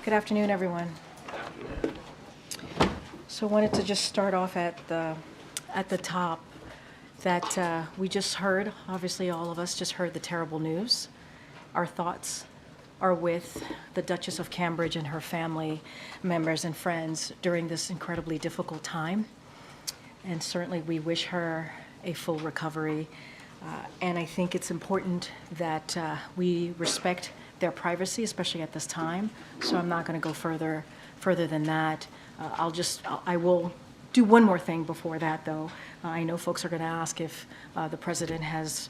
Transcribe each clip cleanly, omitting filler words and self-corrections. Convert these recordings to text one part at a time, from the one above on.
Good afternoon, everyone. So I wanted to just start off at the top that we just heard. Obviously, all of us just heard the terrible news. Our thoughts are with the Duchess of Cambridge and her family members and friends during this incredibly difficult time. And certainly we wish her a full recovery. And I think it's important that we respect their privacy, especially at this time. So I'm not going to go further than that. I will do one more thing before that, though. I know folks are going to ask if the president has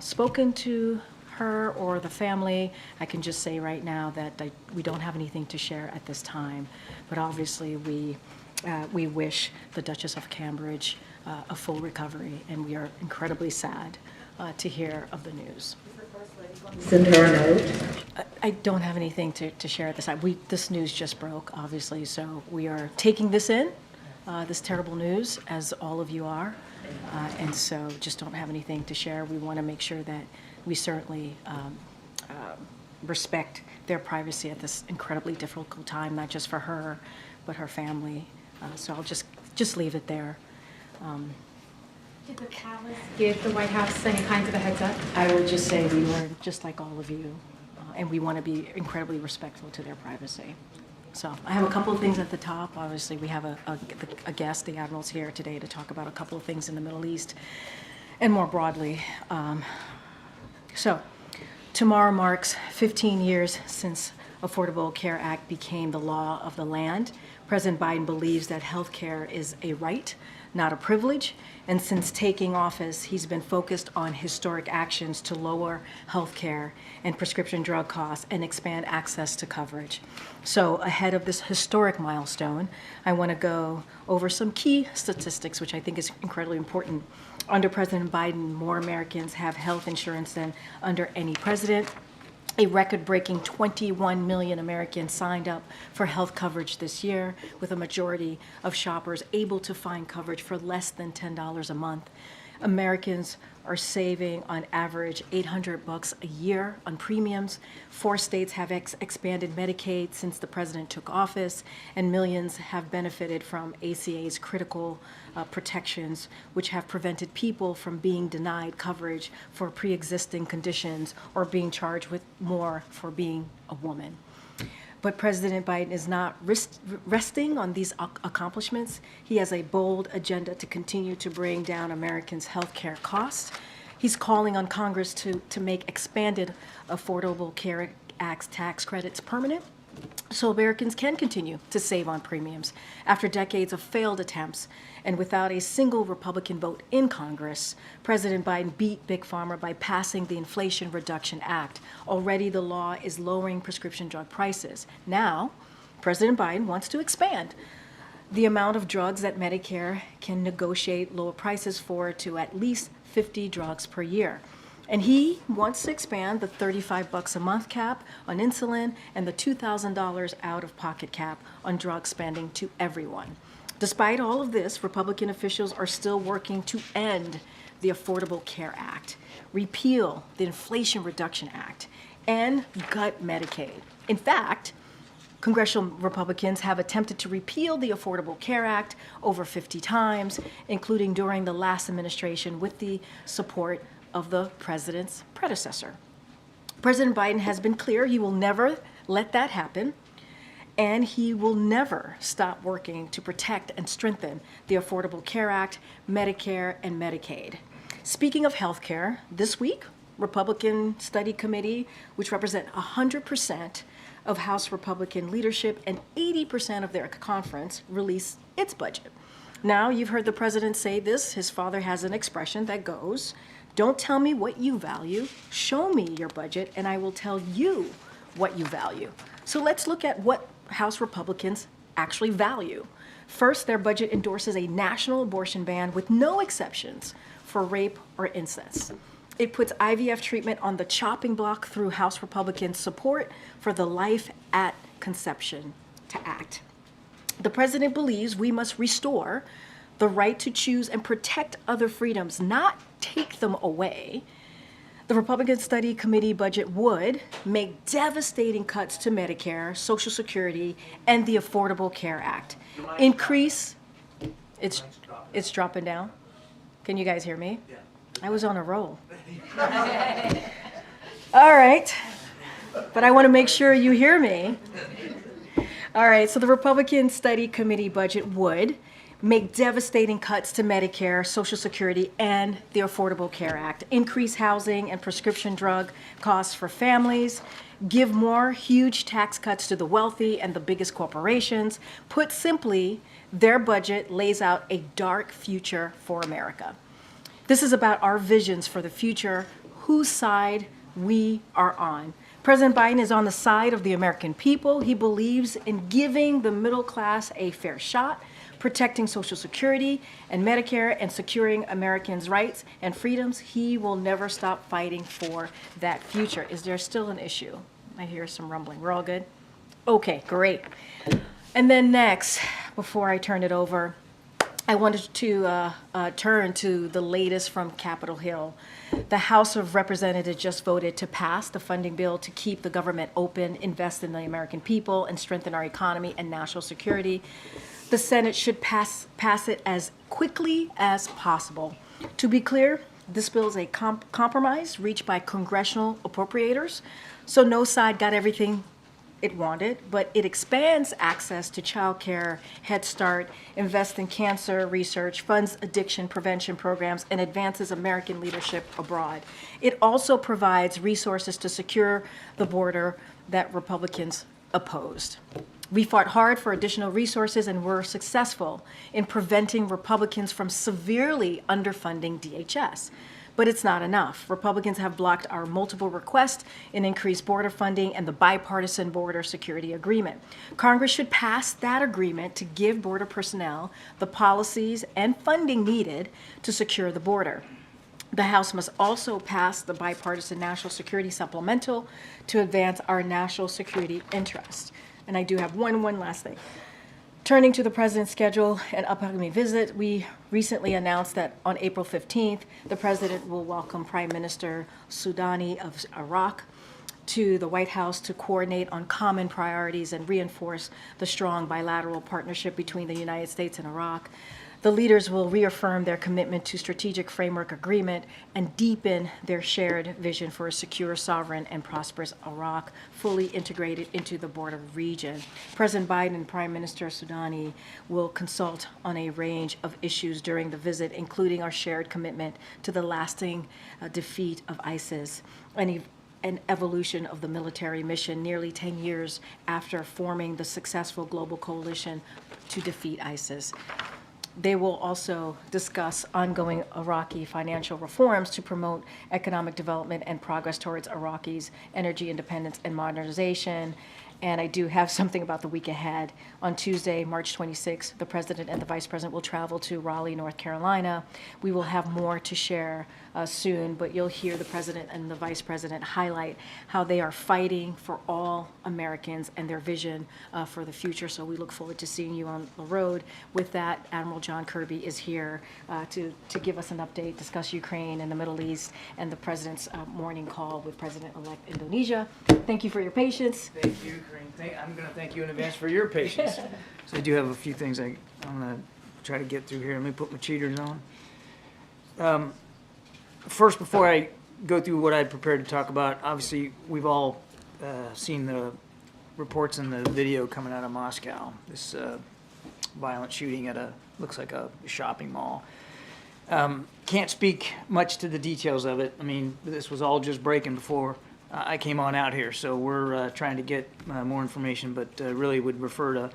spoken to her or the family. I can just say right now that we don't have anything to share at this time. But obviously, we wish the Duchess of Cambridge a full recovery, and we are incredibly sad to hear of the news. Send her a note. I don't have anything to share at this time. This news just broke, obviously, so we are taking this in, this terrible news, as all of you are, and so just don't have anything to share. We want to make sure that we certainly respect their privacy at this incredibly difficult time, not just for her, but her family. So I'll just leave it there. Did the palace give the White House any kind of a heads up? I would just say we were just like all of you, and we want to be incredibly respectful to their privacy. So I have a couple of things at the top. Obviously, we have a guest, the Admiral's here today to talk about a couple of things in the Middle East and more broadly. So tomorrow marks 15 years since Affordable Care Act became the law of the land. President Biden believes that health care is a right, not a privilege. And since taking office, he's been focused on historic actions to lower health care and prescription drug costs and expand access to coverage. So ahead of this historic milestone, I want to go over some key statistics, which I think is incredibly important. Under President Biden, more Americans have health insurance than under any president. A record-breaking 21 million Americans signed up for health coverage this year, with a majority of shoppers able to find coverage for less than $10 a month. Americans are saving on average $800 a year on premiums. 4 states have expanded Medicaid since the president took office, and millions have benefited from ACA's critical protections, which have prevented people from being denied coverage for pre-existing conditions or being charged with more for being a woman. But President Biden is not resting on these accomplishments. He has a bold agenda to continue to bring down Americans' health care costs. He's calling on Congress to make expanded Affordable Care Act tax credits permanent, so Americans can continue to save on premiums. After decades of failed attempts and without a single Republican vote in Congress, President Biden beat Big Pharma by passing the Inflation Reduction Act. Already the law is lowering prescription drug prices. Now, President Biden wants to expand the amount of drugs that Medicare can negotiate lower prices for to at least 50 drugs per year. And he wants to expand the $35 a month cap on insulin and the $2,000 out-of-pocket cap on drug spending to everyone. Despite all of this, Republican officials are still working to end the Affordable Care Act, repeal the Inflation Reduction Act, and gut Medicaid. In fact, congressional Republicans have attempted to repeal the Affordable Care Act over 50 times, including during the last administration with the support of the president's predecessor. President Biden has been clear he will never let that happen, and he will never stop working to protect and strengthen the Affordable Care Act, Medicare, and Medicaid. Speaking of health care, this week, Republican Study Committee, which represent 100% of House Republican leadership and 80% of their conference, released its budget. Now, you've heard the president say this. His father has an expression that goes, "Don't tell me what you value, show me your budget, and I will tell you what you value." So let's look at what House Republicans actually value. First, their budget endorses a national abortion ban with no exceptions for rape or incest. It puts IVF treatment on the chopping block through House Republicans' support for the Life at Conception Act. The president believes we must restore the right to choose and protect other freedoms, not take them away. The Republican Study Committee budget would make devastating cuts to Medicare, Social Security, and the Affordable Care Act. Increase, it's dropping down. Can you guys hear me? I was on a roll. All right, but I want to make sure you hear me. All right, so the Republican Study Committee budget would make devastating cuts to Medicare, Social Security, and the Affordable Care Act, increase housing and prescription drug costs for families, give more huge tax cuts to the wealthy and the biggest corporations. Put simply, their budget lays out a dark future for America. This is about our visions for the future, whose side we are on. President Biden is on the side of the American people. He believes in giving the middle class a fair shot, protecting Social Security and Medicare, and securing Americans' rights and freedoms. He will never stop fighting for that future. Is there still an issue? I hear some rumbling. We're all good? Okay, great. And then next, before I turn it over, I wanted to turn to the latest from Capitol Hill. The House of Representatives just voted to pass the funding bill to keep the government open, invest in the American people, and strengthen our economy and national security. The Senate should pass it as quickly as possible. To be clear, this bill is a compromise reached by congressional appropriators, so no side got everything it wanted, but it expands access to child care, Head Start, invests in cancer research, funds addiction prevention programs, and advances American leadership abroad. It also provides resources to secure the border that Republicans opposed. We fought hard for additional resources and were successful in preventing Republicans from severely underfunding DHS. But it's not enough. Republicans have blocked our multiple requests in increased border funding and the bipartisan border security agreement. Congress should pass that agreement to give border personnel the policies and funding needed to secure the border. The House must also pass the bipartisan national security supplemental to advance our national security interests. And I do have one last thing. Turning to the president's schedule and upcoming visit, we recently announced that on April 15th, the president will welcome Prime Minister Soudani of Iraq to the White House to coordinate on common priorities and reinforce the strong bilateral partnership between the United States and Iraq. The leaders will reaffirm their commitment to strategic framework agreement and deepen their shared vision for a secure, sovereign, and prosperous Iraq, fully integrated into the border region. President Biden and Prime Minister Soudani will consult on a range of issues during the visit, including our shared commitment to the lasting defeat of ISIS, an evolution of the military mission nearly 10 years after forming the successful global coalition to defeat ISIS. They will also discuss ongoing Iraqi financial reforms to promote economic development and progress towards Iraqis' energy independence and modernization. And I do have something about the week ahead. On Tuesday, March 26th, the President and the Vice President will travel to Raleigh, North Carolina. We will have more to share soon, but you'll hear the President and the Vice President highlight how they are fighting for all Americans and their vision for the future. So we look forward to seeing you on the road. With that, Admiral John Kirby is here to give us an update, discuss Ukraine and the Middle East, and the President's morning call with President-elect Indonesia. Thank you for your patience. Thank you, Karine. I'm going to thank you in advance for your patience. So I do have a few things I'm going to try to get through here. Let me put my cheaters on. First, before I go through what I prepared to talk about, obviously we've all seen the reports and the video coming out of Moscow. This violent shooting at looks like a shopping mall. Can't speak much to the details of it. I mean, this was all just breaking before I came on out here, so we're trying to get more information, but really would refer to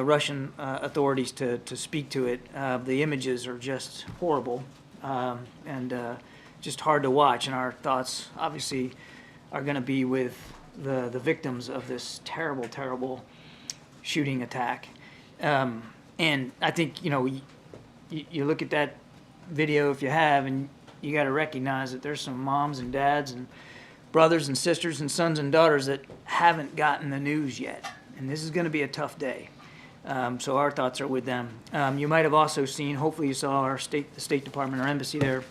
Russian authorities to speak to it. The images are just horrible and just hard to watch, and our thoughts obviously are going to be with the victims of this terrible, terrible shooting attack. And I think, you know, you look at that video if you have, and you got to recognize that there's some moms and dads and brothers and sisters and sons and daughters that haven't gotten the news yet. And this is going to be a tough day. So our thoughts are with them. You might have also seen, hopefully you saw the State Department or embassy there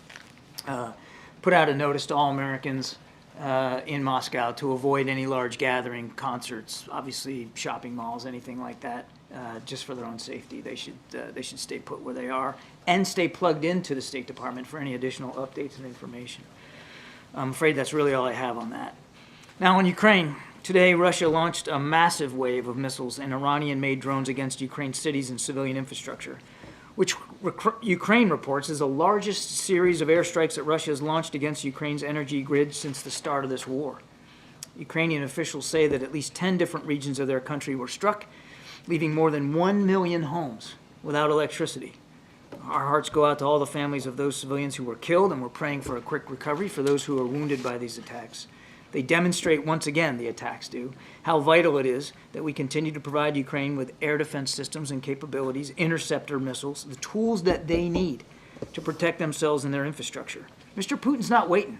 put out a notice to all Americans in Moscow to avoid any large gathering, concerts, obviously shopping malls, anything like that, just for their own safety. They should stay put where they are and stay plugged into the State Department for any additional updates and information. I'm afraid that's really all I have on that. Now, in Ukraine, today Russia launched a massive wave of missiles and Iranian-made drones against Ukraine's cities and civilian infrastructure, which Ukraine reports is the largest series of airstrikes that Russia has launched against Ukraine's energy grid since the start of this war. Ukrainian officials say that at least 10 different regions of their country were struck, leaving more than 1 million homes without electricity. Our hearts go out to all the families of those civilians who were killed, and we're praying for a quick recovery for those who are wounded by these attacks. They demonstrate once again, the attacks do, how vital it is that we continue to provide Ukraine with air defense systems and capabilities, interceptor missiles, the tools that they need to protect themselves and their infrastructure. Mr. Putin's not waiting.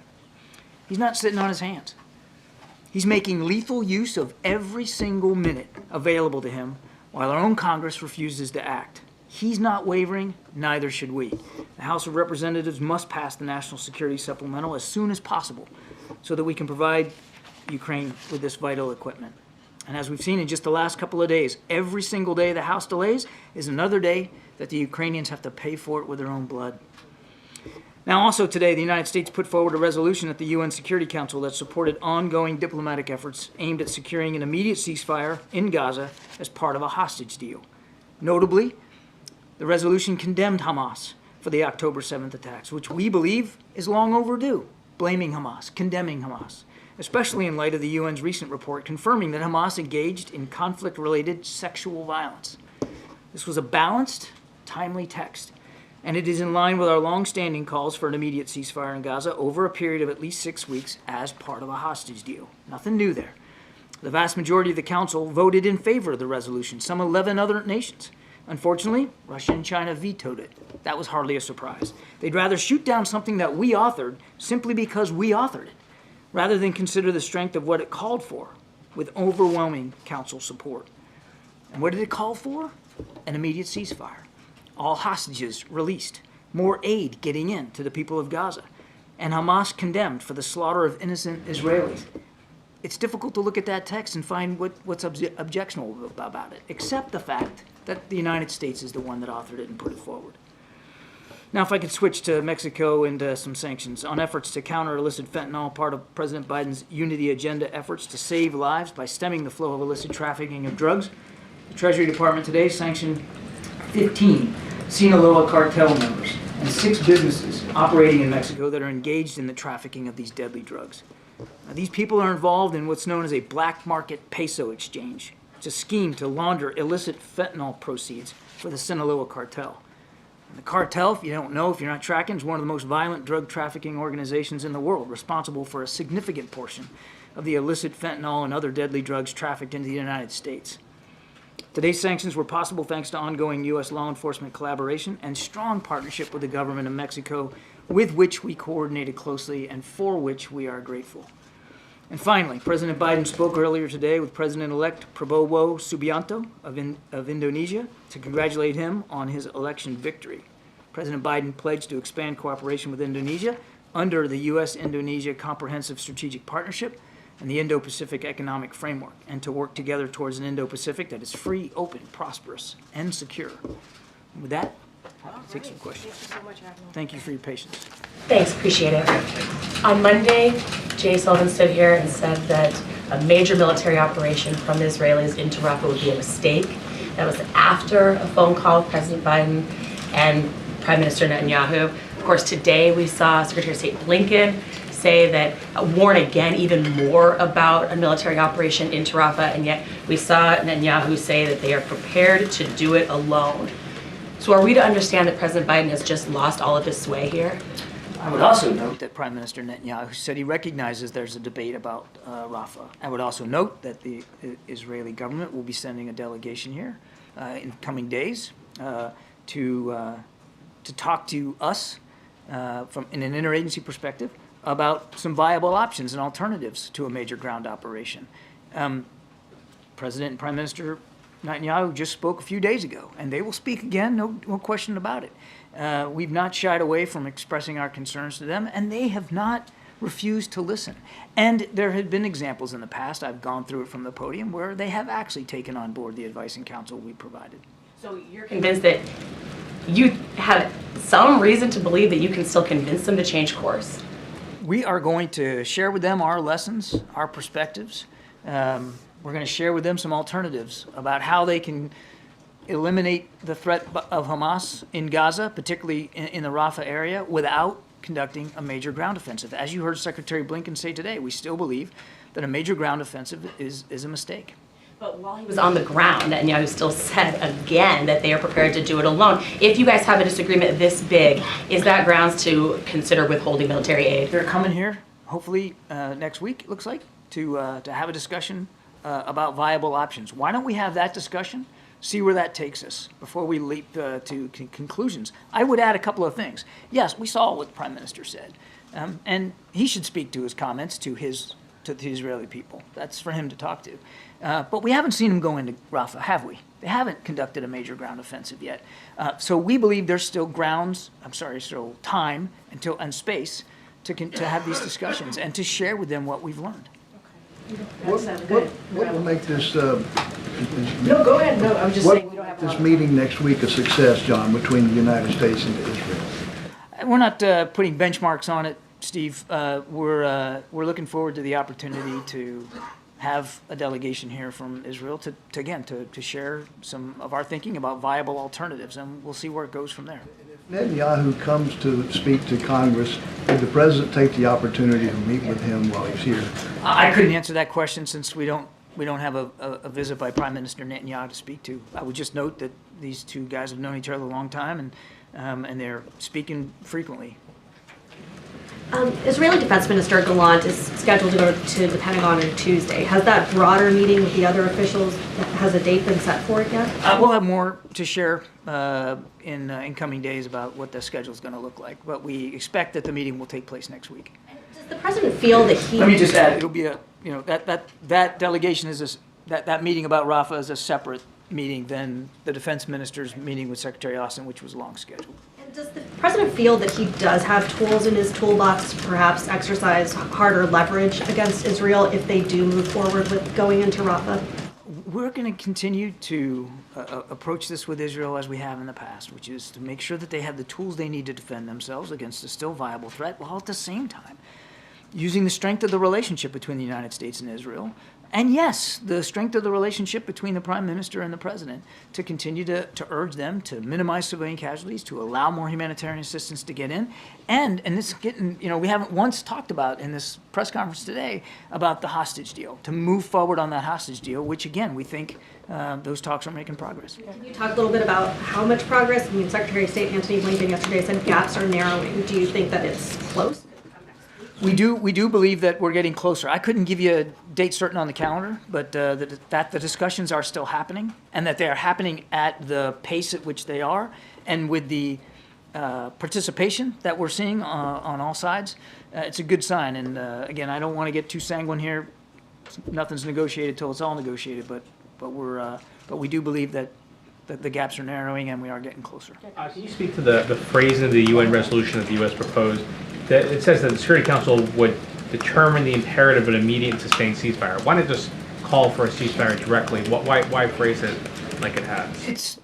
He's not sitting on his hands. He's making lethal use of every single minute available to him while our own Congress refuses to act. He's not wavering, neither should we. The House of Representatives must pass the National Security Supplemental as soon as possible so that we can provide Ukraine with this vital equipment. And as we've seen in just the last couple of days, every single day the House delays is another day that the Ukrainians have to pay for it with their own blood. Now, also today, the United States put forward a resolution at the UN Security Council that supported ongoing diplomatic efforts aimed at securing an immediate ceasefire in Gaza as part of a hostage deal. Notably, the resolution condemned Hamas for the October 7th attacks, which we believe is long overdue, blaming Hamas, condemning Hamas, especially in light of the UN's recent report confirming that Hamas engaged in conflict-related sexual violence. This was a balanced, timely text, and it is in line with our long-standing calls for an immediate ceasefire in Gaza over a period of at least 6 weeks as part of a hostage deal. Nothing new there. The vast majority of the Council voted in favor of the resolution, some 11 other nations. Unfortunately, Russia and China vetoed it. That was hardly a surprise. They'd rather shoot down something that we authored simply because we authored it, rather than consider the strength of what it called for, with overwhelming Council support. And what did it call for? An immediate ceasefire. All hostages released, more aid getting in to the people of Gaza, and Hamas condemned for the slaughter of innocent Israelis. It's difficult to look at that text and find what's objectionable about it, except the fact that the United States is the one that authored it and put it forward. Now, if I could switch to Mexico and some sanctions. On efforts to counter illicit fentanyl, part of President Biden's Unity Agenda efforts to save lives by stemming the flow of illicit trafficking of drugs, the Treasury Department today sanctioned 15 Sinaloa cartel members and 6 businesses operating in Mexico that are engaged in the trafficking of these deadly drugs. Now, these people are involved in what's known as a black market peso exchange. It's a scheme to launder illicit fentanyl proceeds for the Sinaloa cartel. And the cartel, if you don't know, if you're not tracking, is one of the most violent drug trafficking organizations in the world, responsible for a significant portion of the illicit fentanyl and other deadly drugs trafficked into the United States. Today's sanctions were possible thanks to ongoing U.S. law enforcement collaboration and strong partnership with the government of Mexico, with which we coordinated closely and for which we are grateful. And finally, President Biden spoke earlier today with President-elect Prabowo Subianto of Indonesia to congratulate him on his election victory. President Biden pledged to expand cooperation with Indonesia under the U.S.-Indonesia Comprehensive Strategic Partnership and the Indo-Pacific Economic Framework, and to work together towards an Indo-Pacific that is free, open, prosperous, and secure. And with that, happy to take some questions. Thank you so much, Admiral. Thank you for your patience. Thanks, appreciate it. On Monday, Jay Sullivan stood here and said that a major military operation from the Israelis into Rafah would be a mistake. That was after a phone call with President Biden and Prime Minister Netanyahu. Of course, today we saw Secretary of State Blinken say that, warn again even more about a military operation into Rafah, and yet we saw Netanyahu say that they are prepared to do it alone. So are we to understand that President Biden has just lost all of his sway here? I would also note that Prime Minister Netanyahu said he recognizes there's a debate about Rafah. I would also note that the Israeli government will be sending a delegation here in coming days to talk to us from in an interagency perspective about some viable options and alternatives to a major ground operation. President and Prime Minister Netanyahu just spoke a few days ago, and they will speak again, no question about it. We've not shied away from expressing our concerns to them, and they have not refused to listen. And there have been examples in the past, I've gone through it from the podium, where they have actually taken on board the advice and counsel we provided. So you're convinced that you have some reason to believe that you can still convince them to change course? We are going to share with them our lessons, our perspectives. We're going to share with them some alternatives about how they can eliminate the threat of Hamas in Gaza, particularly in the Rafah area, without conducting a major ground offensive. As you heard Secretary Blinken say today, we still believe that a major ground offensive is a mistake. But while he was on the ground, Netanyahu still said again that they are prepared to do it alone. If you guys have a disagreement this big, is that grounds to consider withholding military aid? They're coming here, hopefully next week, it looks like, to have a discussion about viable options. Why don't we have that discussion, see where that takes us before we leap to conclusions? I would add a couple of things. Yes, we saw what the Prime Minister said, and he should speak to his comments to the Israeli people. That's for him to talk to. But we haven't seen him go into Rafah, have we? They haven't conducted a major ground offensive yet. So we believe there's still still time and space to have these discussions and to share with them what we've learned. What will make this, No, go ahead. No, I'm just saying we don't have this meeting next week a success, John, between the United States and Israel? We're not putting benchmarks on it, Steve. We're looking forward to the opportunity to have a delegation here from Israel to share some of our thinking about viable alternatives, and we'll see where it goes from there. If Netanyahu comes to speak to Congress, would the president take the opportunity to meet with him while he's here? I couldn't answer that question since we don't have a visit by Prime Minister Netanyahu to speak to. I would just note that these two guys have known each other a long time, and they're speaking frequently. Israeli Defense Minister Gallant is scheduled to go to the Pentagon on Tuesday. Has that broader meeting with the other officials, has a date been set for it yet? We'll have more to share in coming days about what the schedule is going to look like, but we expect that the meeting will take place next week. Does the president feel that he... Let me just add, it'll be that delegation that meeting about Rafah is a separate meeting than the defense minister's meeting with Secretary Austin, which was long scheduled. Does the president feel that he does have tools in his toolbox to perhaps exercise harder leverage against Israel if they do move forward with going into Rafah? We're going to continue to approach this with Israel as we have in the past, which is to make sure that they have the tools they need to defend themselves against a still viable threat, while at the same time using the strength of the relationship between the United States and Israel, and yes, the strength of the relationship between the Prime Minister and the President, to continue to urge them to minimize civilian casualties, to allow more humanitarian assistance to get in, and this is getting, we haven't once talked about in this press conference today about the hostage deal, to move forward on that hostage deal, which again, we think those talks are making progress. Can you talk a little bit about how much progress? I mean, Secretary of State Antony Blinken yesterday said gaps are narrowing. Do you think that it's close? We do believe that we're getting closer. I couldn't give you a date certain on the calendar, but that the discussions are still happening, and that they are happening at the pace at which they are, and with the participation that we're seeing on all sides, it's a good sign. And again, I don't want to get too sanguine here. Nothing's negotiated till it's all negotiated, but we do believe that the gaps are narrowing and we are getting closer. Can you speak to the phrasing of the UN resolution that the U.S. proposed? That it says that the Security Council would determine the imperative of an immediate and sustained ceasefire. Why not just call for a ceasefire directly? Why phrase it like it has?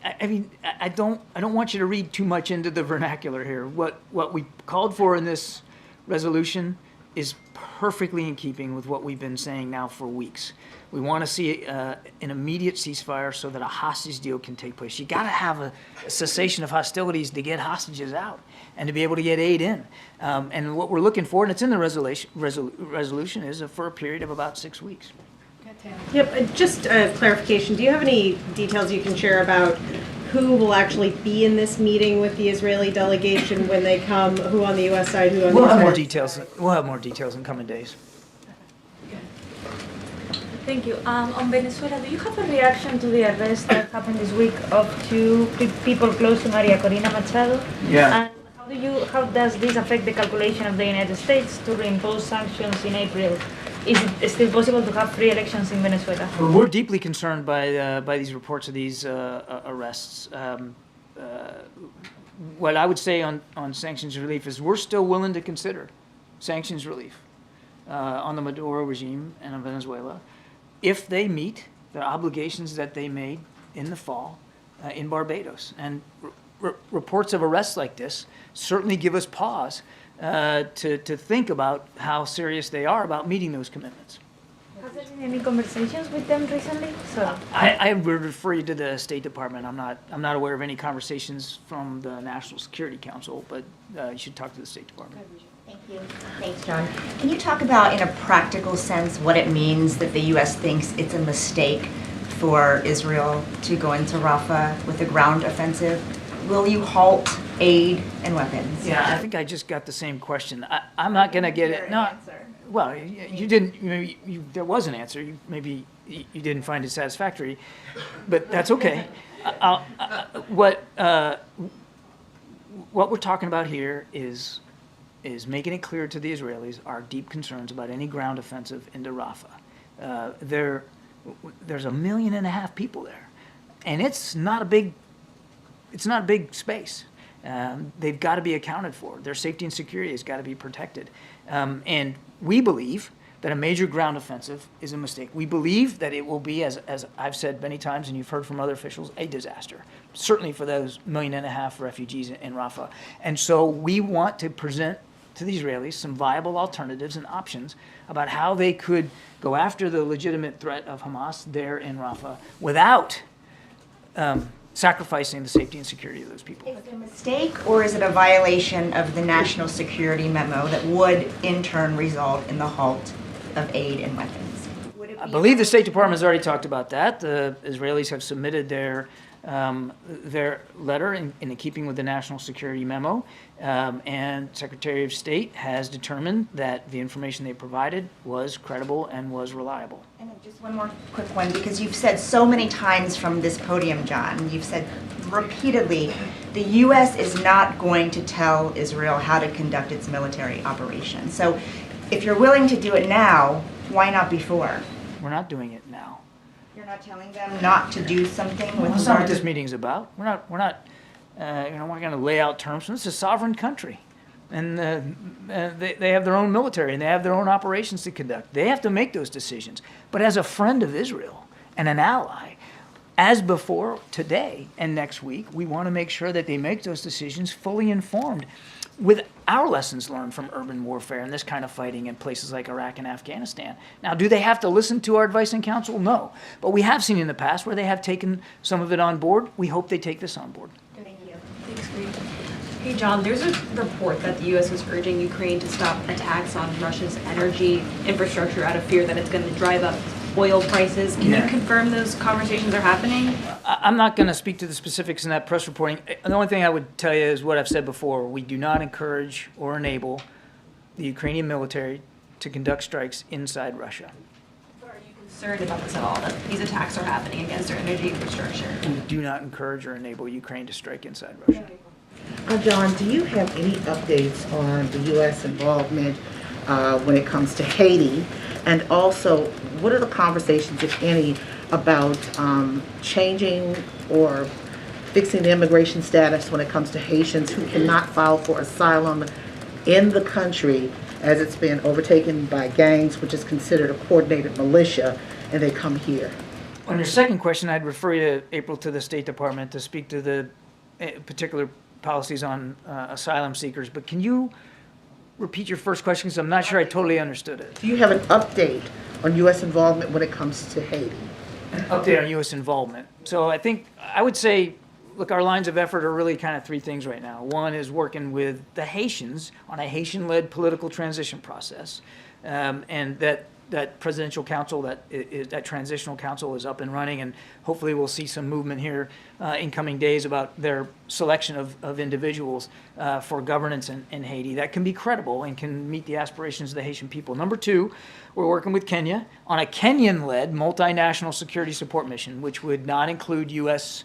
I don't want you to read too much into the vernacular here. What we called for in this resolution is perfectly in keeping with what we've been saying now for weeks. We want to see an immediate ceasefire so that a hostage deal can take place. You got to have a cessation of hostilities to get hostages out and to be able to get aid in. And what we're looking for, and it's in the resolution, is for a period of about 6 weeks. Yep, just a clarification. Do you have any details you can share about who will actually be in this meeting with the Israeli delegation when they come, who on the U.S. side, who on the Israeli side? We'll have more details in coming days. Thank you. On Venezuela, do you have a reaction to the arrest that happened this week of two people close to Maria Corina Machado? Yeah. And how does this affect the calculation of the United States to reimpose sanctions in April? Is it still possible to have free elections in Venezuela? We're deeply concerned by these reports of these arrests. what I would say on sanctions relief is we're still willing to consider sanctions relief on the Maduro regime and on Venezuela if they meet the obligations that they made in the fall in Barbados. And reports of arrests like this certainly give us pause to think about how serious they are about meeting those commitments. Has there been any conversations with them recently? So I would refer you to the State Department. I'm not aware of any conversations from the National Security Council, but you should talk to the State Department. Thank you. Thanks, John. Can you talk about, in a practical sense, what it means that the U.S. thinks it's a mistake for Israel to go into Rafah with a ground offensive? Will you halt aid and weapons? Yeah, I think I just got the same question. I'm not going to get it. No, well, you didn't. There was an answer. Maybe you didn't find it satisfactory, but that's okay. What we're talking about here is making it clear to the Israelis our deep concerns about any ground offensive into Rafah. There's 1.5 million people there, and it's not a big space. They've got to be accounted for. Their safety and security has got to be protected. And we believe that a major ground offensive is a mistake. We believe that it will be, as I've said many times and you've heard from other officials, a disaster, certainly for those 1.5 million refugees in Rafah. And so we want to present to the Israelis some viable alternatives and options about how they could go after the legitimate threat of Hamas there in Rafah without sacrificing the safety and security of those people. Is it a mistake, or is it a violation of the national security memo that would in turn result in the halt of aid and weapons? I believe the State Department has already talked about that. The Israelis have submitted their letter in keeping with the national security memo, and Secretary of State has determined that the information they provided was credible and was reliable. And just one more quick one, because you've said so many times from this podium, John, you've said repeatedly, the U.S. is not going to tell Israel how to conduct its military operation. So if you're willing to do it now, why not before? We're not doing it now. You're not telling them not to do something with That's not what this meeting's about. We're not going to lay out terms. This is a sovereign country, and they have their own military and they have their own operations to conduct. They have to make those decisions. But as a friend of Israel and an ally, as before today and next week, we want to make sure that they make those decisions fully informed with our lessons learned from urban warfare and this kind of fighting in places like Iraq and Afghanistan. Now, do they have to listen to our advice and counsel? No. But we have seen in the past where they have taken some of it on board. We hope they take this on board. Thank you. Thanks, Karine. Hey, John, there's a report that the U.S. is urging Ukraine to stop attacks on Russia's energy infrastructure out of fear that it's going to drive up oil prices. Can you confirm those conversations are happening? I'm not going to speak to the specifics in that press reporting. The only thing I would tell you is what I've said before. We do not encourage or enable the Ukrainian military to conduct strikes inside Russia. But are you concerned about this at all, that these attacks are happening against their energy infrastructure? We do not encourage or enable Ukraine to strike inside Russia. John, do you have any updates on the U.S. involvement when it comes to Haiti? And also, what are the conversations, if any, about changing or fixing the immigration status when it comes to Haitians who cannot file for asylum in the country as it's been overtaken by gangs, which is considered a coordinated militia, and they come here? On your second question, I'd refer you, April, to the State Department to speak to the particular policies on asylum seekers. But can you repeat your first question, because I'm not sure I totally understood it. Do you have an update on U.S. involvement when it comes to Haiti? An update on U.S. involvement. So I would say, look, our lines of effort are really kind of three things right now. One is working with the Haitians on a Haitian-led political transition process, and that presidential council, that transitional council is up and running, and hopefully we'll see some movement here in coming days about their selection of individuals for governance in Haiti that can be credible and can meet the aspirations of the Haitian people. Number two, we're working with Kenya on a Kenyan-led multinational security support mission, which would not include U.S.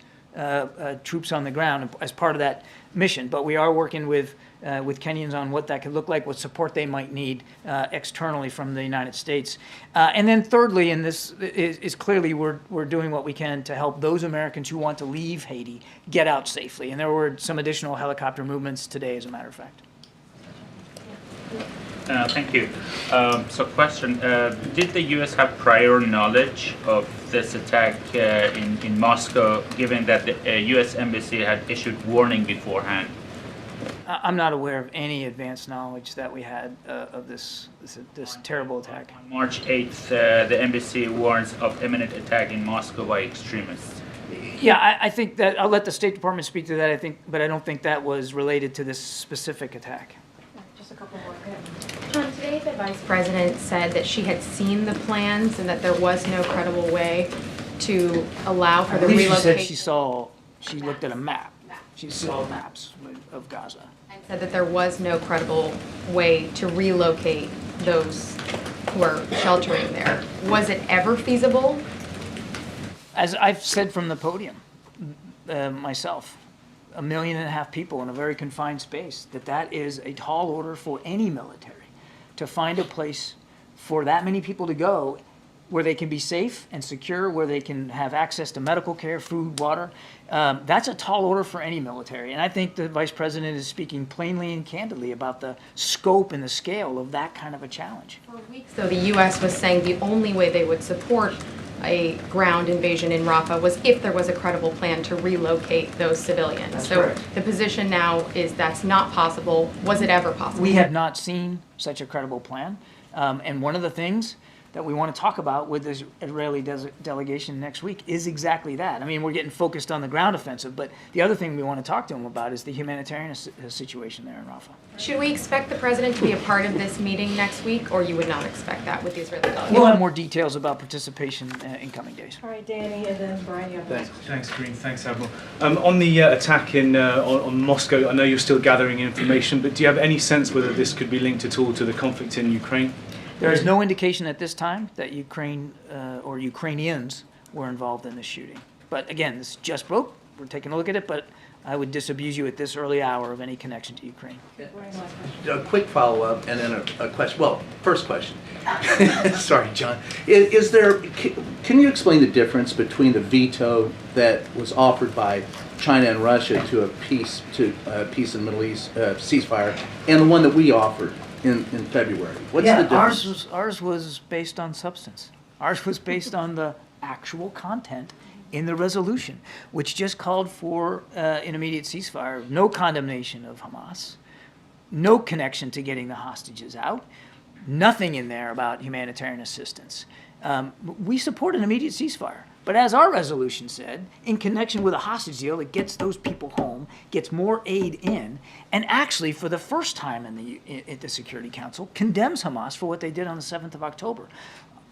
Troops on the ground as part of that mission, but we are working with with Kenyans on what that could look like, what support they might need externally from the United States. And then thirdly, and this is clearly we're doing what we can to help those Americans who want to leave Haiti get out safely. And there were some additional helicopter movements today, as a matter of fact. Thank you. So question, did the U.S. have prior knowledge of this attack in Moscow, given that the U.S. Embassy had issued warning beforehand? I'm not aware of any advanced knowledge that we had of this terrible attack. On March 8th, the embassy warns of imminent attack in Moscow by extremists. Yeah, I think that I'll let the State Department speak to that. But I don't think that was related to this specific attack. Just a couple more. John, today the Vice President said that she had seen the plans and that there was no credible way to allow for the relocation. She said she looked at a map. She saw maps of Gaza. And said that there was no credible way to relocate those who are sheltering there. Was it ever feasible? As I've said from the podium myself, 1.5 million people in a very confined space, that is a tall order for any military to find a place for that many people to go where they can be safe and secure, where they can have access to medical care, food, water. That's a tall order for any military. And I think the Vice President is speaking plainly and candidly about the scope and the scale of that kind of a challenge. For weeks, though, the U.S. was saying the only way they would support a ground invasion in Rafah was if there was a credible plan to relocate those civilians. That's so correct. The position now is that's not possible. Was it ever possible? We have not seen such a credible plan. And one of the things that we want to talk about with this Israeli delegation next week is exactly that. I mean, we're getting focused on the ground offensive, but the other thing we want to talk to them about is the humanitarian situation there in Rafah. Should we expect the president to be a part of this meeting next week, or you would not expect that with the Israeli delegation? We'll have more details about participation in coming days. All right, Danny, and then Brian, you have the Thanks, Karine. Thanks, Admiral. On the attack on Moscow, I know you're still gathering information, but do you have any sense whether this could be linked at all to the conflict in Ukraine? There is no indication at this time that Ukraine or Ukrainians were involved in this shooting. But again, this just broke. We're taking a look at it, but I would disabuse you at this early hour of any connection to Ukraine. A quick follow-up and then a question. Well, first question. Sorry, John. Is there? Can you explain the difference between the veto that was offered by China and Russia to a peace in the Middle East ceasefire and the one that we offered in February? What's the difference? Ours was based on substance. Ours was based on the actual content in the resolution, which just called for an immediate ceasefire, no condemnation of Hamas, no connection to getting the hostages out, nothing in there about humanitarian assistance. We support an immediate ceasefire. But as our resolution said, in connection with a hostage deal that gets those people home, gets more aid in, and actually for the first time at the Security Council, condemns Hamas for what they did on the 7th of October.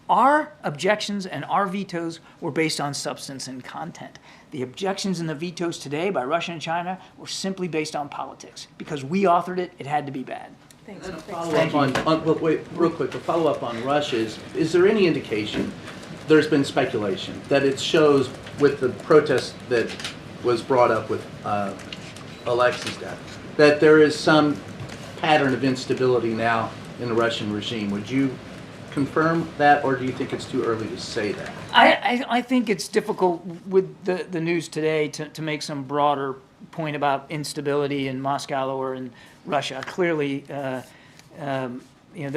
Our objections and our vetoes were based on substance and content. The objections and the vetoes today by Russia and China were simply based on politics. Because we authored it, it had to be bad. Thanks. And a follow-up wait, real quick, a follow-up on Russia is there any indication, there's been speculation, that it shows with the protest that was brought up with Alexei's death, that there is some pattern of instability now in the Russian regime? Would you confirm that, or do you think it's too early to say that? I think it's difficult with the news today to make some broader point about instability in Moscow or in Russia. Clearly, there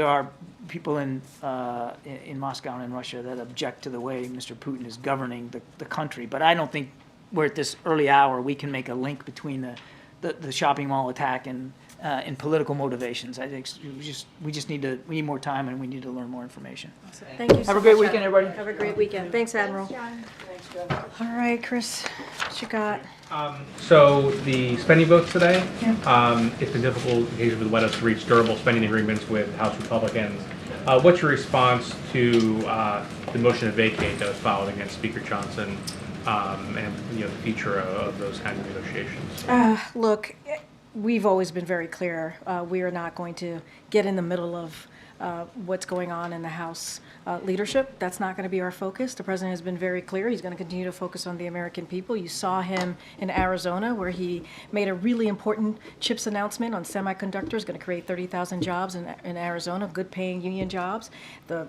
are people in Moscow and in Russia that object to the way Mr. Putin is governing the country. But I don't think we're at this early hour we can make a link between the shopping mall attack and political motivations. I think we need more time and we need to learn more information. Thank you so Have a great much, weekend, Admiral. everybody. Have a great weekend. Thanks, Admiral. All right, Chris, what you got? So the spending votes today, it's been difficult occasionally for the White House to reach durable spending agreements with House Republicans. What's your response to the motion to vacate that was filed against Speaker Johnson and the future of those kinds of negotiations? Look, we've always been very clear. We are not going to get in the middle of what's going on in the House leadership. That's not going to be our focus. The president has been very clear. He's going to continue to focus on the American people. You saw him in Arizona, where he made a really important CHIPS announcement on semiconductors, going to create 30,000 jobs in Arizona, good-paying union jobs. The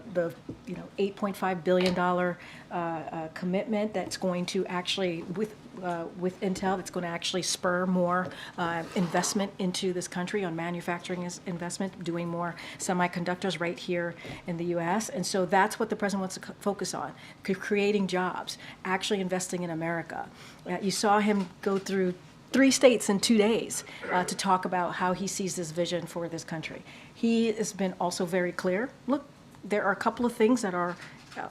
$8.5 billion commitment that's going to actually, with Intel, that's going to actually spur more investment into this country on manufacturing investment, doing more semiconductors right here in the U.S. And so that's what the president wants to focus on, creating jobs, actually investing in America. You saw him go through 3 states in 2 days to talk about how he sees this vision for this country. He has been also very clear. Look, there are a couple of things that are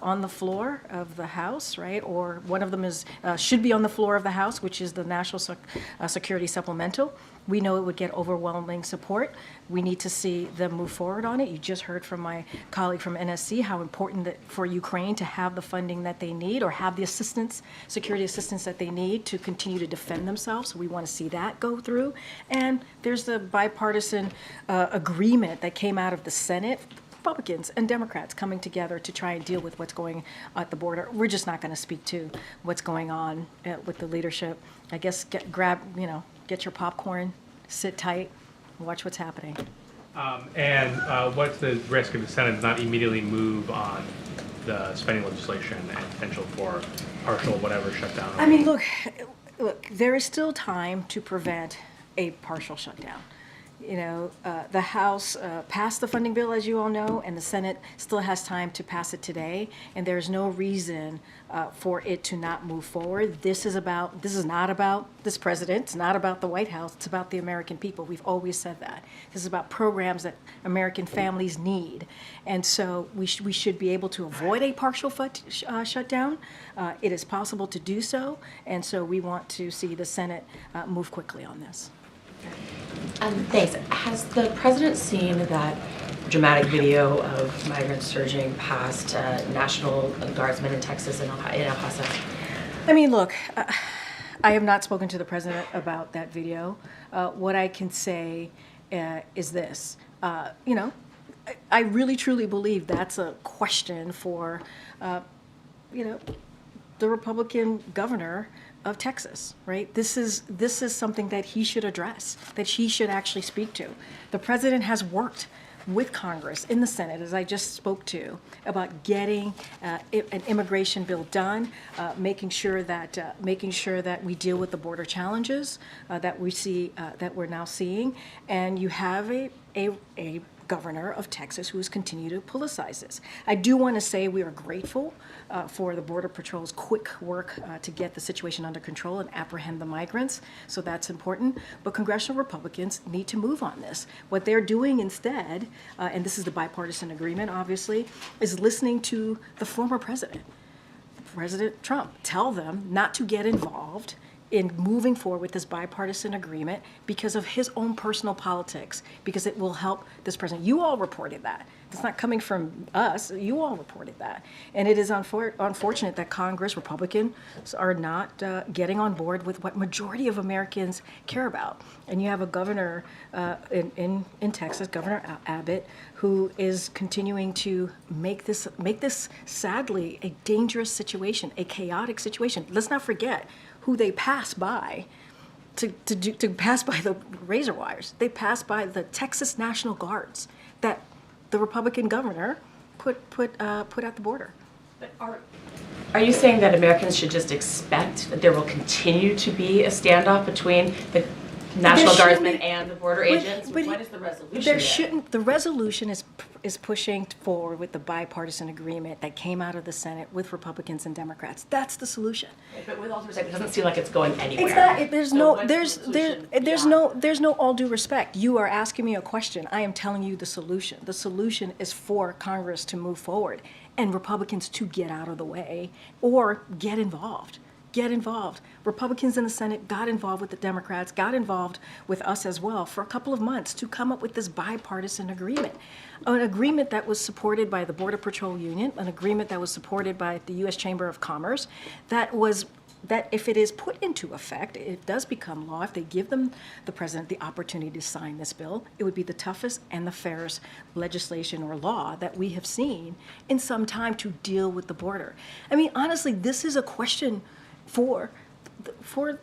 on the floor of the House, right? Or one of them is should be on the floor of the House, which is the National Security Supplemental. We know it would get overwhelming support. We need to see them move forward on it. You just heard from my colleague from NSC how important that for Ukraine to have the funding that they need, or have the assistance, security assistance that they need to continue to defend themselves. So we want to see that go through. And there's the bipartisan agreement that came out of the Senate. Republicans and Democrats coming together to try and deal with what's going at the border. We're just not going to speak to what's going on with the leadership. I guess get your popcorn, sit tight, watch what's happening. What's the risk if the Senate does not immediately move on the spending legislation and potential for partial whatever shutdown? I mean, look, there is still time to prevent a partial shutdown. The House passed the funding bill, as you all know, and the Senate still has time to pass it today, and there's no reason for it to not move forward. This is not about this president. It's not about the White House. It's about the American people. We've always said that. This is about programs that American families need, and so we should be able to avoid a partial shutdown. It is possible to do so, and so we want to see the Senate move quickly on this. Thanks. Has the president seen that dramatic video of migrants surging past National Guardsmen in Texas and El Paso? I mean, look, I have not spoken to the president about that video. What I can say is this. I really truly believe that's a question for, the Republican governor of Texas, right? This is something that he should address, that he should actually speak to. The president has worked with Congress in the Senate, as I just spoke to, about getting an immigration bill done, making sure that we deal with the border challenges that we're now seeing, and you have a governor of Texas who has continued to politicize this. I do want to say we are grateful for the Border Patrol's quick work to get the situation under control and apprehend the migrants, so that's important. But congressional Republicans need to move on this. What they're doing instead, and this is the bipartisan agreement, obviously, is listening to the former president, President Trump, tell them not to get involved in moving forward with this bipartisan agreement because of his own personal politics, because it will help this president. You all reported that. It's not coming from us. You all reported that. And it is unfortunate that Congress, Republicans, are not getting on board with what majority of Americans care about. And you have a governor in Texas, Governor Abbott, who is continuing to make this sadly a dangerous situation, a chaotic situation. Let's not forget who they pass by to pass by the razor wires. They pass by the Texas National Guards that the Republican governor put at the border. Are you saying that Americans should just expect that there will continue to be a standoff between the National Guardsmen and the border agents? What is the resolution? There shouldn't. The resolution is pushing forward with the bipartisan agreement that came out of the Senate with Republicans and Democrats. That's the solution. But with all due respect, it doesn't seem like it's going anywhere. It's not. There's no all due respect. You are asking me a question. I am telling you the solution. The solution is for Congress to move forward and Republicans to get out of the way or get involved. Get involved. Republicans in the Senate got involved with the Democrats, got involved with us as well for a couple of months to come up with this bipartisan agreement. An agreement that was supported by the Border Patrol Union, an agreement that was supported by the U.S. Chamber of Commerce, that was that if it is put into effect, it does become law. If they give the president the opportunity to sign this bill, it would be the toughest and the fairest legislation or law that we have seen in some time to deal with the border. I mean, honestly, this is a question for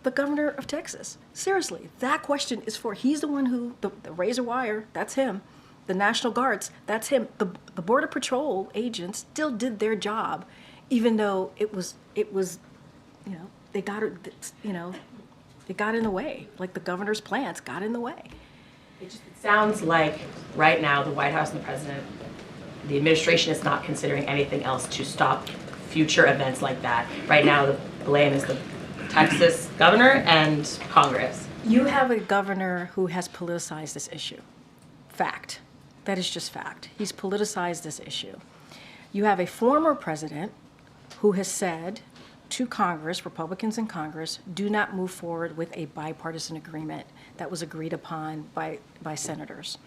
the governor of Texas. Seriously, that question is for, he's the one who, the razor wire, that's him. The National Guards, that's him. The Border Patrol agents still did their job, even though it was, they got it, it got in the way. Like the governor's plans got in the way. It sounds like right now the White House and the president, the administration is not considering anything else to stop future events like that. Right now the blame is the Texas governor and Congress. You have a governor who has politicized this issue. Fact. That is just fact. He's politicized this issue. You have a former president who has said to Congress, Republicans in Congress, do not move forward with a bipartisan agreement that was agreed upon by senators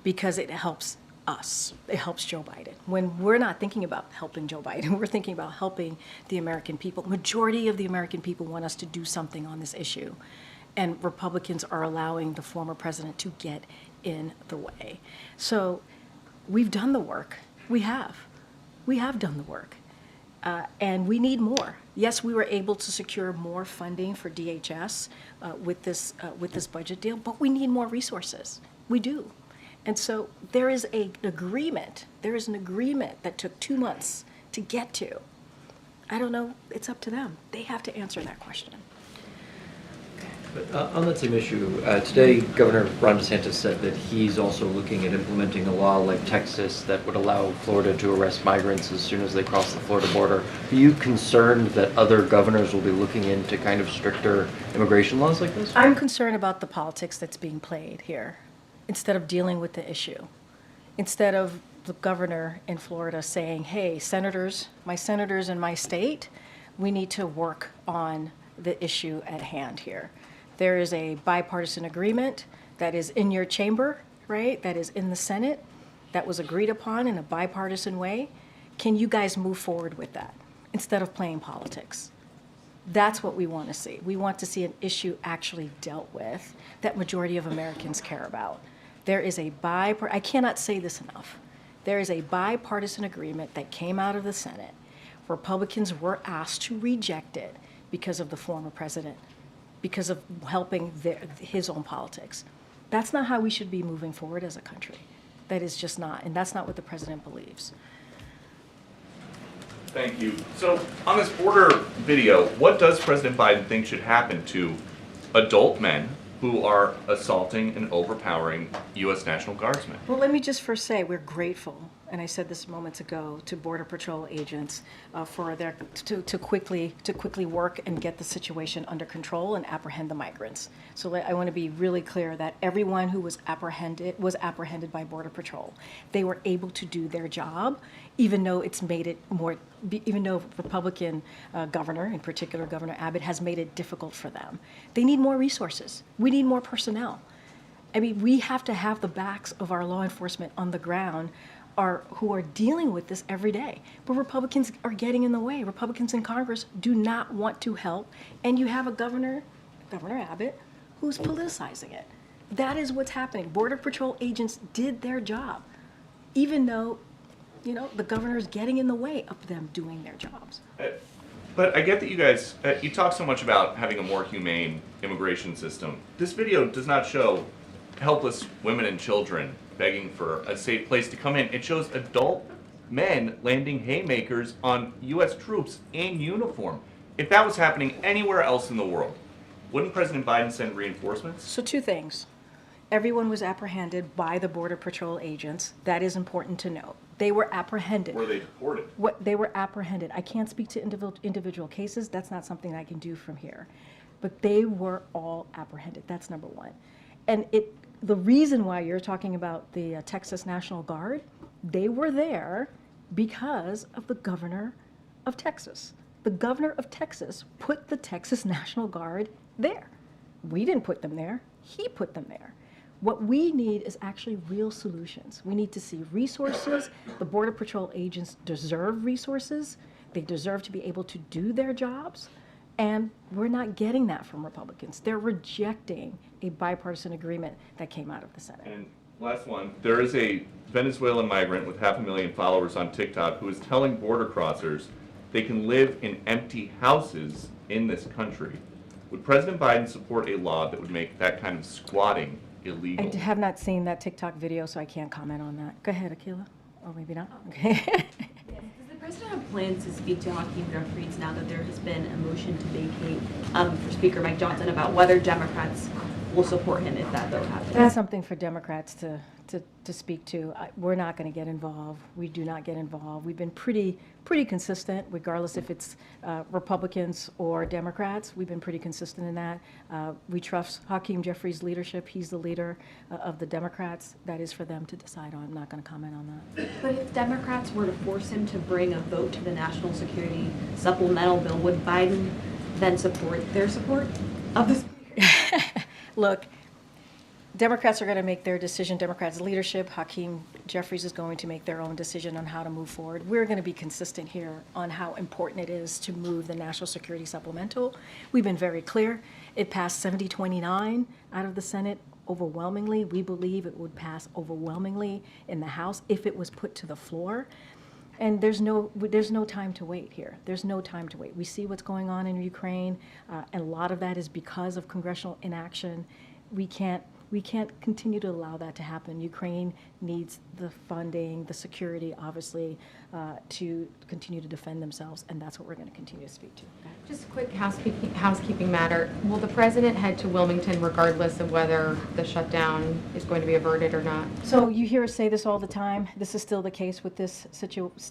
because it helps us. It helps Joe Biden. When we're not thinking about helping Joe Biden, we're thinking about helping the American people. Majority of the American people want us to do something on this issue. And Republicans are allowing the former president to get in the way. So we've done the work. We have done the work. And we need more. Yes, we were able to secure more funding for DHS with this budget deal, but we need more resources. We do. And so there is an agreement. There is an agreement that took 2 months to get to. I don't know. It's up to them. They have to answer that question. But on that same issue, today Governor Ron DeSantis said that he's also looking at implementing a law like Texas that would allow Florida to arrest migrants as soon as they cross the Florida border. Are you concerned that other governors will be looking into kind of stricter immigration laws like this? I'm concerned about the politics that's being played here instead of dealing with the issue. Instead of the governor in Florida saying, hey, senators, my senators in my state, we need to work on the issue at hand here. There is a bipartisan agreement that is in your chamber, right? That is in the Senate, that was agreed upon in a bipartisan way. Can you guys move forward with that instead of playing politics? That's what we want to see. We want to see an issue actually dealt with that majority of Americans care about. There is a I cannot say this enough. There is a bipartisan agreement that came out of the Senate. Republicans were asked to reject it because of the former president, because of helping his own politics. That's not how we should be moving forward as a country. That is just not, and that's not what the president believes. Thank you. So on this border video, what does President Biden think should happen to adult men who are assaulting and overpowering U.S. National Guardsmen? Well, let me just first say we're grateful, and I said this moments ago, to Border Patrol agents for their to quickly work and get the situation under control and apprehend the migrants. So I want to be really clear that everyone who was apprehended by Border Patrol. They were able to do their job, even though it's made it more. Even though Republican governor, in particular Governor Abbott, has made it difficult for them. They need more resources. We need more personnel. I mean, we have to have the backs of our law enforcement on the ground who are dealing with this every day. But Republicans are getting in the way. Republicans in Congress do not want to help. And you have a Governor Abbott, who's politicizing it. That is what's happening. Border Patrol agents did their job, even though the governor's getting in the way of them doing their jobs. But I get that you guys, you talk so much about having a more humane immigration system. This video does not show helpless women and children begging for a safe place to come in. It shows adult men landing haymakers on U.S. troops in uniform. If that was happening anywhere else in the world, wouldn't President Biden send reinforcements? So 2 things. Everyone was apprehended by the Border Patrol agents. That is important to note. They were apprehended. Were they deported? They were apprehended. I can't speak to individual cases. That's not something I can do from here. But they were all apprehended. That's number one. And the reason why you're talking about the Texas National Guard, they were there because of the governor of Texas. The governor of Texas put the Texas National Guard there. We didn't put them there. He put them there. What we need is actually real solutions. We need to see resources. The Border Patrol agents deserve resources. They deserve to be able to do their jobs. And we're not getting that from Republicans. They're rejecting a bipartisan agreement that came out of the Senate. And last one, there is a Venezuelan migrant with 500,000 followers on TikTok who is telling border crossers they can live in empty houses in this country. Would President Biden support a law that would make that kind of squatting illegal? I have not seen that TikTok video, so I can't comment on that. Go ahead, Akilah. Or maybe not. Okay. Does the president have plans to speak to Hakeem Jeffries now that there has been a motion to vacate for Speaker Mike Johnson about whether Democrats will support him if that vote happens? That's something for Democrats to speak to. We're not going to get involved. We do not get involved. We've been pretty consistent, regardless if it's Republicans or Democrats. We've been pretty consistent in that. We trust Hakeem Jeffries' leadership. He's the leader of the Democrats. That is for them to decide on. I'm not going to comment on that. But if Democrats were to force him to bring a vote to the national security supplemental bill, would Biden then support their support of this? Look, Democrats are going to make their decision. Democrats' leadership, Hakeem Jeffries is going to make their own decision on how to move forward. We're going to be consistent here on how important it is to move the national security supplemental. We've been very clear. It passed 70-29 out of the Senate overwhelmingly. We believe it would pass overwhelmingly in the House if it was put to the floor. And there's no time to wait here. There's no time to wait. We see what's going on in Ukraine, and a lot of that is because of congressional inaction. We can't continue to allow that to happen. Ukraine needs the funding, the security, obviously, to continue to defend themselves, and that's what we're going to continue to speak to. Just a quick housekeeping matter. Will the president head to Wilmington regardless of whether the shutdown is going to be averted or not? So you hear us say this all the time. This is still the case with this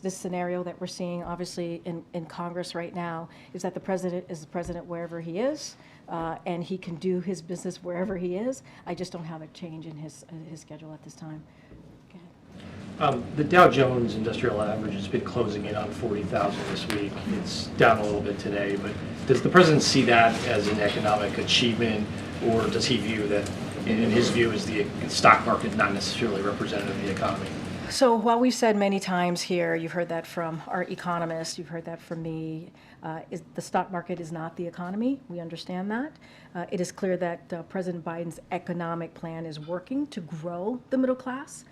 scenario that we're seeing, obviously, in Congress right now, is that the president is the president wherever he is, and he can do his business wherever he is. I just don't have a change in his schedule at this time. The Dow Jones Industrial Average has been closing in on 40,000 this week. It's down a little bit today, but does the president see that as an economic achievement, or does he view that, in his view, is the stock market not necessarily representative of the economy? So while we've said many times here, you've heard that from our economists, you've heard that from me, the stock market is not the economy. We understand that. It is clear that President Biden's economic plan is working to grow the middle class,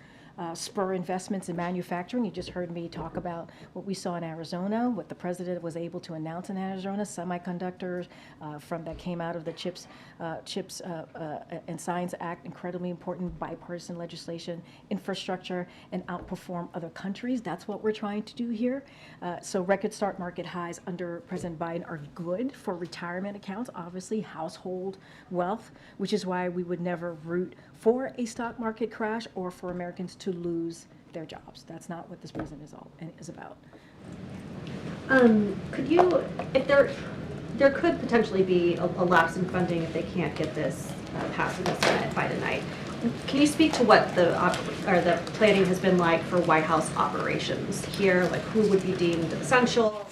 spur investments in manufacturing. You just heard me talk about what we saw in Arizona, what the president was able to announce in Arizona, semiconductors that came out of the CHIPS and Science Act, incredibly important bipartisan legislation, infrastructure, and outperform other countries. That's what we're trying to do here. So record stock market highs under President Biden are good for retirement accounts, obviously household wealth, which is why we would never root for a stock market crash or for Americans to lose their jobs. That's not what this president is about. Could you, if there could potentially be a lapse in funding if they can't get this passed in the Senate by tonight, can you speak to what the planning has been like for White House operations here? Like who would be deemed essential?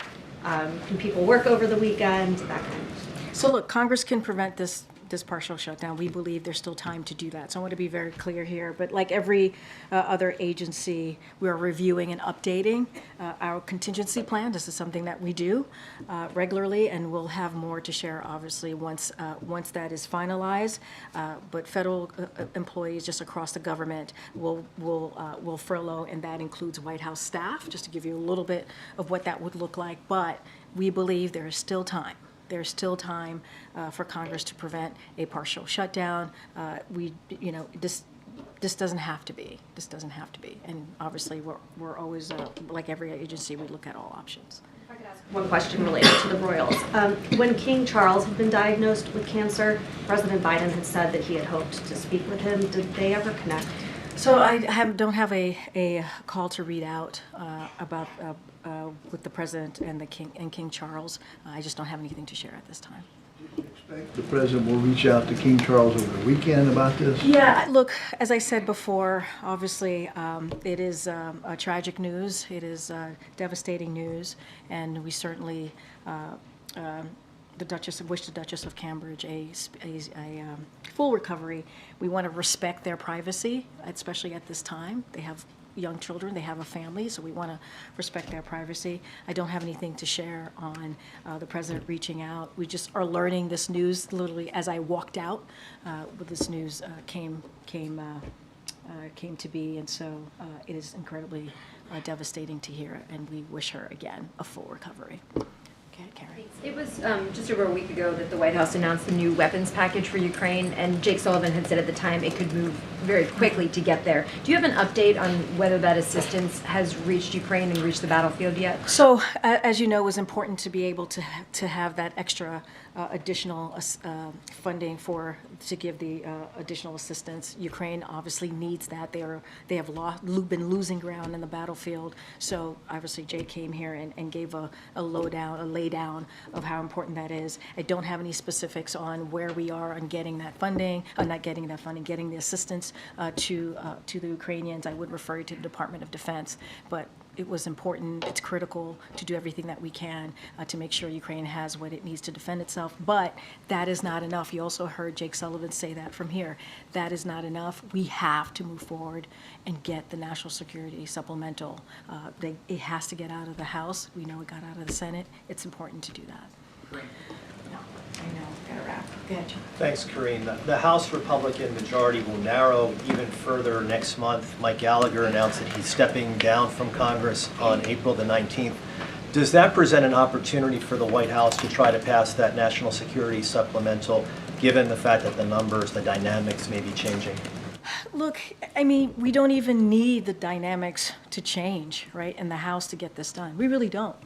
Can people work over the weekend? That kind of thing. So look, Congress can prevent this partial shutdown. We believe there's still time to do that. So I want to be very clear here. But like every other agency, we are reviewing and updating our contingency plan. This is something that we do regularly, and we'll have more to share, obviously, once that is finalized. But federal employees just across the government will furlough, and that includes White House staff, just to give you a little bit of what that would look like. But we believe there is still time. There's still time for Congress to prevent a partial shutdown. This doesn't have to be. This doesn't have to be. And obviously, we're always, like every agency, we look at all options. If I could ask one question related to the royals. When King Charles had been diagnosed with cancer, President Biden had said that he had hoped to speak with him. Did they ever connect? So I don't have a call to read out about with the president and King Charles. I just don't have anything to share at this time. The president will reach out to King Charles over the weekend about this? Yeah, look, as I said before, obviously it is a tragic news. It is devastating news, and we certainly wish the Duchess of Cambridge a full recovery. We want to respect their privacy, especially at this time. They have young children. They have a family, so we want to respect their privacy. I don't have anything to share on the president reaching out. We just are learning this news literally as I walked out. With this news came to be, and so it is incredibly devastating to hear, and we wish her again a full recovery. Okay, Karen. It was just over a week ago that the White House announced the new weapons package for Ukraine, and Jake Sullivan had said at the time it could move very quickly to get there. Do you have an update on whether that assistance has reached Ukraine and reached the battlefield yet? So, as you know, it was important to be able to have that extra additional funding to give the additional assistance. Ukraine obviously needs that. They have been losing ground in the battlefield. So obviously Jake came here and gave a laydown of how important that is. I don't have any specifics on where we are on getting that funding, not getting that funding, getting the assistance to the Ukrainians. I would refer you to the Department of Defense, but it was important, it's critical to do everything that we can to make sure Ukraine has what it needs to defend itself. But that is not enough. You also heard Jake Sullivan say that from here. That is not enough. We have to move forward and get the national security supplemental. It has to get out of the House. We know it got out of the Senate. It's important to do that. Great. No, I know, gotta wrap. Go ahead, John. Thanks, Karine. The House Republican majority will narrow even further next month. Mike Gallagher announced that he's stepping down from Congress on April the 19th. Does that present an opportunity for the White House to try to pass that national security supplemental, given the fact that the numbers, the dynamics may be changing? Look, I mean, we don't even need the dynamics to change, right, in the House to get this done. We really don't.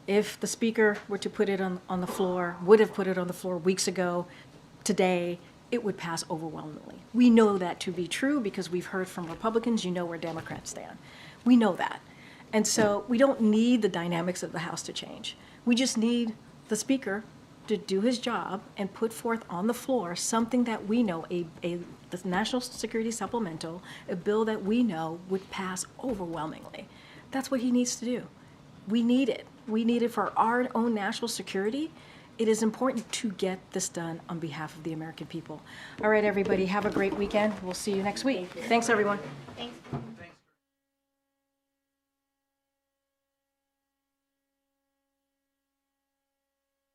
If the Speaker were to put it on the floor, would have put it on the floor weeks ago, today, it would pass overwhelmingly. We know that to be true because we've heard from Republicans, you know where Democrats stand. We know that. And so we don't need the dynamics of the House to change. We just need the Speaker to do his job and put forth on the floor something that we know, the National Security Supplemental, a bill that we know would pass overwhelmingly. That's what he needs to do. We need it. We need it for our own national security. It is important to get this done on behalf of the American people. All right, everybody, have a great weekend. We'll see you next week. Thanks, everyone. Thanks.